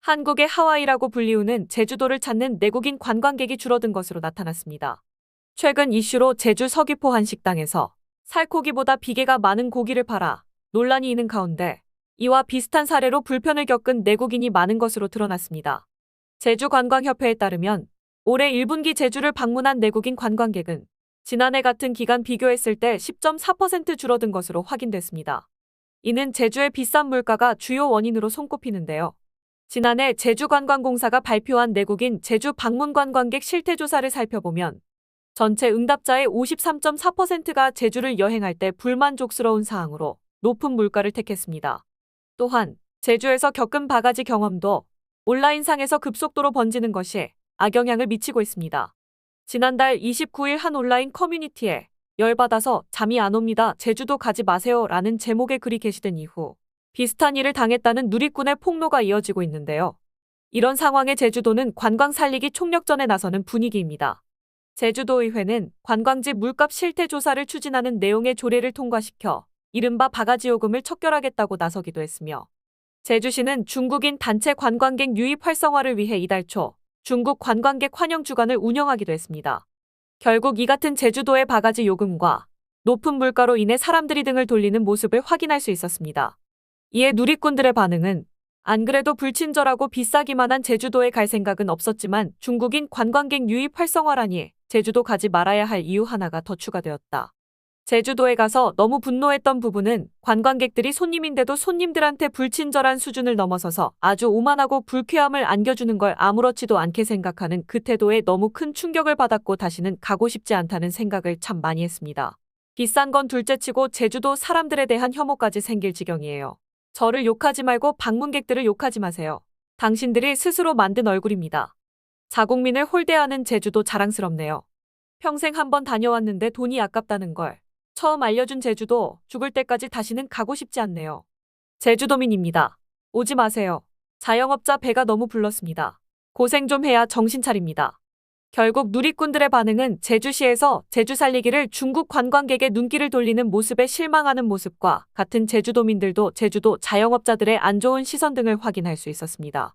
한국의 하와이라고 불리우는 제주도를 찾는 내국인 관광객이 줄어든 것으로 나타났습니다. 최근 이슈로 제주 서귀포 한 식당에서 살코기보다 비계가 많은 고기를 팔아 논란이 있는 가운데 이와 비슷한 사례로 불편을 겪은 내국인이 많은 것으로 드러났습니다. 제주관광협회에 따르면 올해 1분기 제주를 방문한 내국인 관광객은 지난해 같은 기간 비교했을 때 10.4% 줄어든 것으로 확인됐습니다. 이는 제주의 비싼 물가가 주요 원인으로 손꼽히는데요. 지난해 제주관광공사가 발표한 내국인 제주 방문 관광객 실태조사를 살펴보면 전체 응답자의 53.4%가 제주를 여행할 때 불만족스러운 사항으로 높은 물가를 택했습니다. 또한 제주에서 겪은 바가지 경험도 온라인상에서 급속도로 번지는 것이 악영향을 미치고 있습니다. 지난달 29일 한 온라인 커뮤니티에 열받아서 잠이 안 옵니다. 제주도 가지 마세요 라는 제목의 글이 게시된 이후 비슷한 일을 당했다는 누리꾼의 폭로가 이어지고 있는데요. 이런 상황에 제주도는 관광 살리기 총력전에 나서는 분위기입니다. 제주도의회는 관광지 물값 실태 조사를 추진하는 내용의 조례를 통과시켜 이른바 바가지 요금을 척결하겠다고 나서기도 했으며 제주시는 중국인 단체 관광객 유입 활성화를 위해 이달 초 중국 관광객 환영 주간을 운영하기도 했습니다. 결국 이 같은 제주도의 바가지 요금과 높은 물가로 인해 사람들이 등을 돌리는 모습을 확인할 수 있었습니다. 이에 누리꾼들의 반응은 안 그래도 불친절하고 비싸기만 한 제주도에 갈 생각은 없었지만 중국인 관광객 유입 활성화라니 제주도 가지 말아야 할 이유 하나가 더 추가되었다. 제주도에 가서 너무 분노했던 부분은 관광객들이 손님인데도 손님들한테 불친절한 수준을 넘어서서 아주 오만하고 불쾌함을 안겨주는 걸 아무렇지도 않게 생각하는 그 태도에 너무 큰 충격을 받았고 다시는 가고 싶지 않다는 생각을 참 많이 했습니다. 비싼 건 둘째치고 제주도 사람들에 대한 혐오까지 생길 지경이에요. 저를 욕하지 말고 방문객들을 욕하지 마세요. 당신들이 스스로 만든 얼굴입니다. 자국민을 홀대하는 제주도 자랑스럽네요. 평생 한번 다녀왔는데 돈이 아깝다는 걸 처음 알려준 제주도 죽을 때까지 다시는 가고 싶지 않네요. 제주도민입니다. 오지 마세요. 자영업자 배가 너무 불렀습니다. 고생 좀 해야 정신 차립니다. 결국 누리꾼들의 반응은 제주시에서 제주 살리기를 중국 관광객의 눈길을 돌리는 모습에 실망하는 모습과 같은 제주도민들도 제주도 자영업자들의 안 좋은 시선 등을 확인할 수 있었습니다.